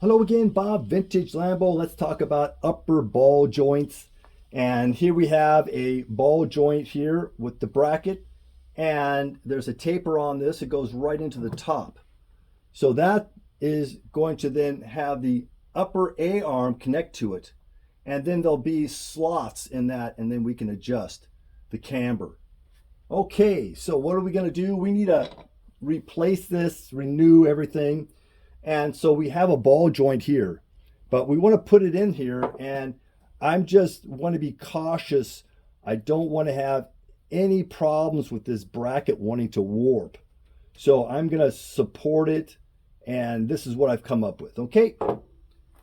Hello again, Bob, Vintage Lambo. Let's talk about upper ball joints. And here we have a ball joint here with the bracket, and there's a taper on this. It goes right into the top. So that is going to then have the upper A arm connect to it. And then there'll be slots in that, and then we can adjust the camber. Okay, so what are we going to do? We need to replace this, renew everything. And so we have a ball joint here, but we want to put it in here, and I'm just want to be cautious. I don't want to have any problems with this bracket wanting to warp. So I'm going to support it, and this is what I've come up with. Okay,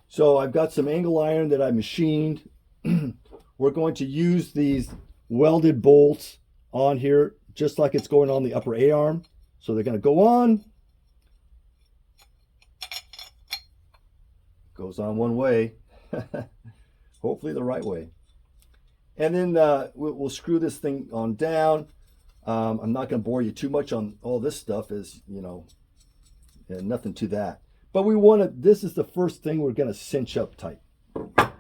so I've got some angle iron that I machined. We're going to use these welded bolts on here, just like it's going on the upper A arm. So they're going to go on. Goes on one way, hopefully the right way. And then we'll screw this thing on down. I'm not going to bore you too much on all this stuff, as you know, nothing to that. But we want to, this is the first thing we're going to cinch up tight.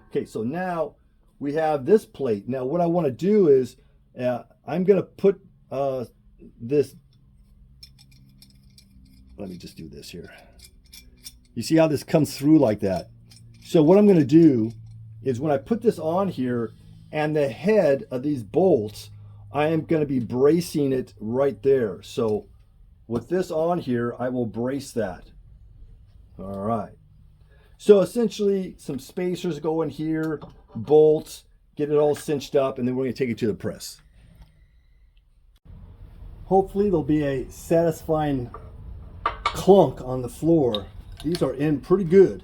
Okay, so now we have this plate. Now what I want to do is I'm going to put this, let me just do this here. You see how this comes through like that? So what I'm going to do is when I put this on here and the head of these bolts, I am going to be bracing it right there. So with this on here, I will brace that. All right. So essentially some spacers go in here, bolts, get it all cinched up, and then we're going to take it to the press. Hopefully there'll be a satisfying clunk on the floor. These are in pretty good.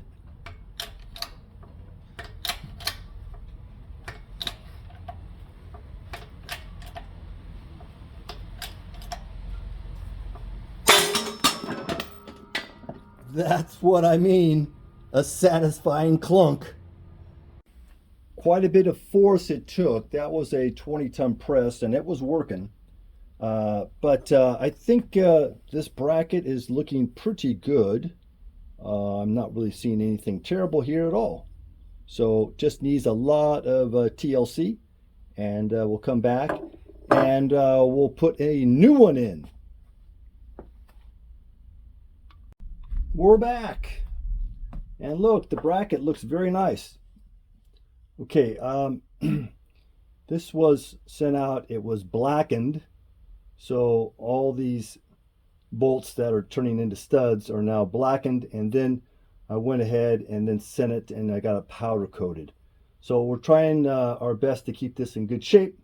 That's what I mean, a satisfying clunk. Quite a bit of force it took. That was a 20-ton press, and it was working. But I think this bracket is looking pretty good. I'm not really seeing anything terrible here at all. So just needs a lot of TLC, and we'll come back and we'll put a new one in. We're back, and look, the bracket looks very nice. Okay, this was sent out, it was blackened, so all these bolts that are turning into studs are now blackened, and then I went ahead and then sent it, and I got it powder coated. So we're trying our best to keep this in good shape,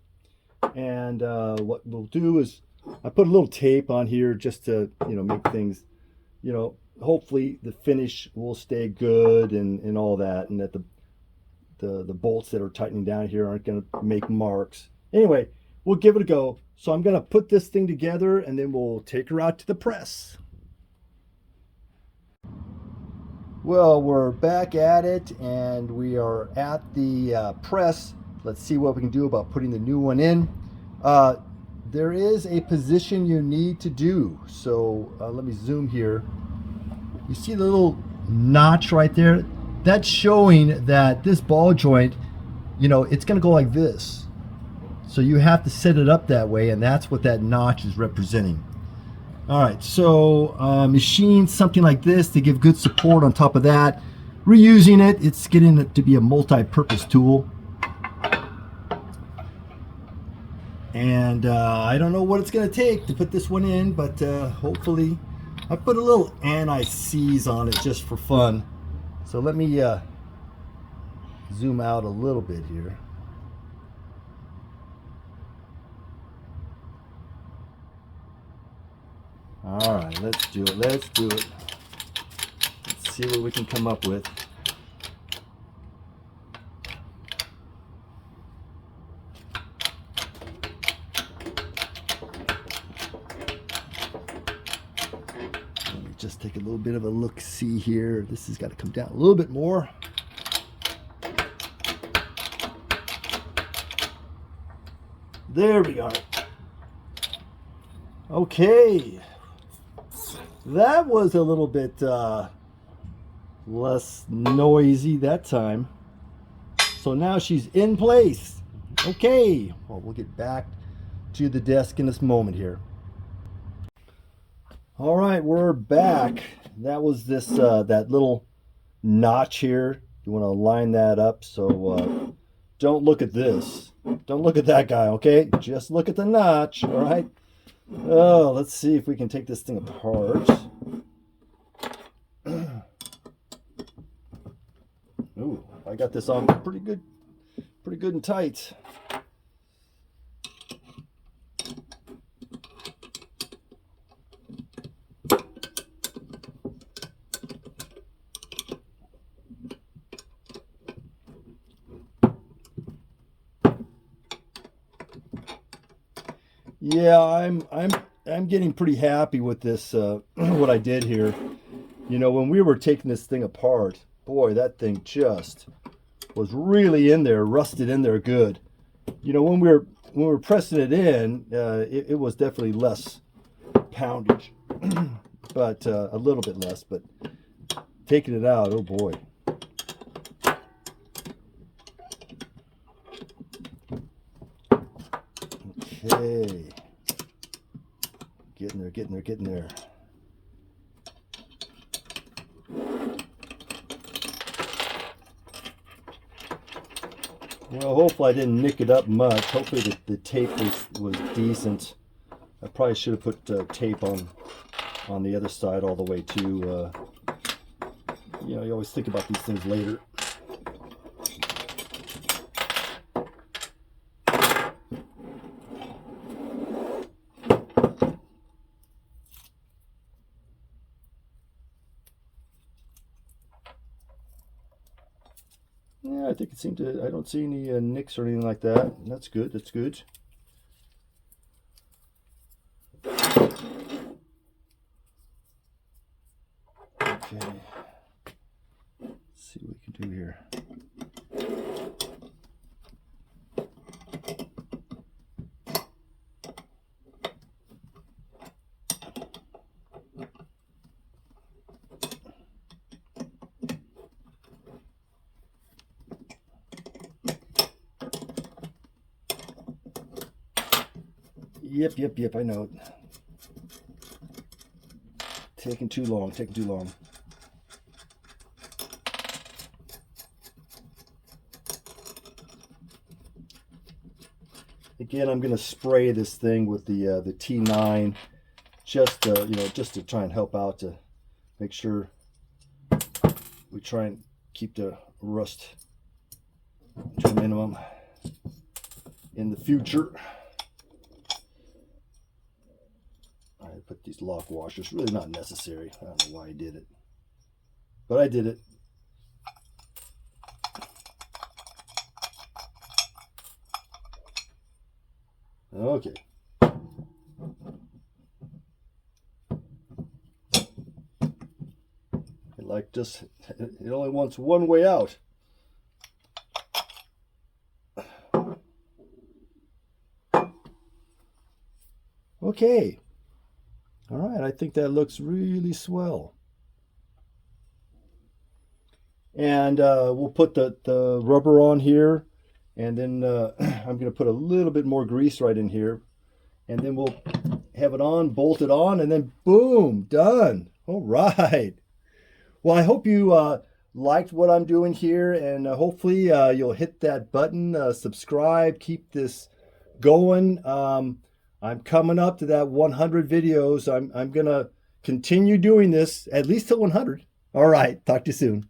and what we'll do is I put a little tape on here just to make things, hopefully the finish will stay good and all that, and that the bolts that are tightening down here aren't going to make marks. Anyway, we'll give it a go. So I'm going to put this thing together, and then we'll take her out to the press. Well, we're back at it, and we are at the press. Let's see what we can do about putting the new one in. There is a position you need to do. So let me zoom here. You see the little notch right there? That's showing that this ball joint, it's going to go like this. So you have to set it up that way, and that's what that notch is representing. All right, so machine something like this to give good support on top of that. Reusing it, it's getting it to be a multi-purpose tool. And I don't know what it's going to take to put this one in, but hopefully I put a little anti-seize on it just for fun. So let me zoom out a little bit here. All right, let's do it. Let's see what we can come up with. Let me just take a little bit of a look-see here. This has got to come down a little bit more. There we are. Okay. That was a little bit Less noisy that time. So now she's in place. Okay, well, we'll get back to the desk in this moment here. All right, we're back. That was this that little notch here. You want to line that up, so don't look at this. Don't look at that guy, okay? Just look at the notch, all right? Oh, let's see if we can take this thing apart. Ooh, I got this on pretty good and tight. Yeah, I'm getting pretty happy with this what I did here. You know, when we were taking this thing apart, boy, that thing just was really in there, rusted in there good. You know, when we were pressing it in, it was definitely less poundage, but a little bit less. But taking it out, oh boy. Okay, getting there. Well, hopefully I didn't nick it up much. Hopefully the tape was decent. I probably should have put tape on the other side all the way too. You know, you always think about these things later. Yeah, I think it seemed to, I don't see any nicks or anything like that. That's good, that's good. Okay, let's see what we can do here. Yep, I know it. Taking too long. Again, I'm going to spray this thing with the T9, just you know, just to try and help out, to make sure we try and keep the rust to a minimum in the future. I put these lock washers, really not necessary. I don't know why I did it, but I did it. Okay. Like just, it only wants one way out. Okay. All right, I think that looks really swell. And we'll put the rubber on here, and then I'm going to put a little bit more grease right in here, and then we'll have it on, bolt it on, and then boom, done. All right. Well, I hope you liked what I'm doing here, and hopefully you'll hit that button, subscribe, keep this going. I'm coming up to that 100 videos. I'm going to continue doing this at least till 100. All right, talk to you soon.